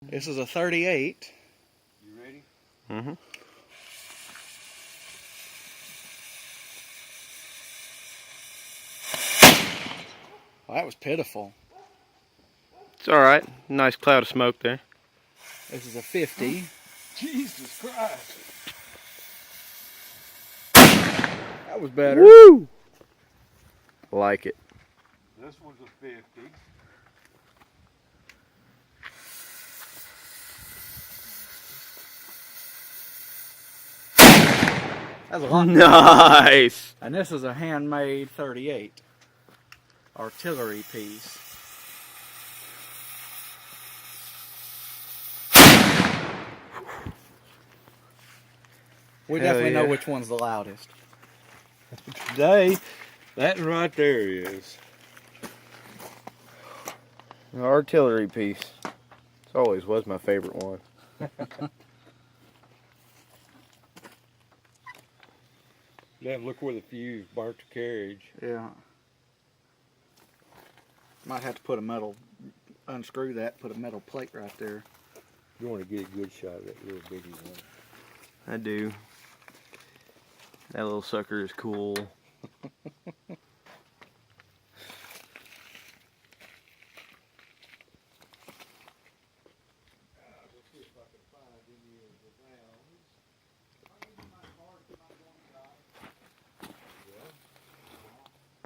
This is a 38. You ready? Mm-hmm. Well, that was pitiful. It's all right. Nice cloud of smoke there. This is a 50. Jesus Christ. That was better. Woo! Like it. This one's a 50. That's a lot. Nice. And this is a handmade 38 artillery piece. We Hell definitely know yeah. which one's the loudest. Today, that right there is. An artillery piece. It always was my favorite one. Damn, look where the fuse burnt the carriage. Yeah. Might have to put a metal, unscrew that, put a metal plate right there. You want to get a good shot of that little bitty one. I do. That little sucker is cool.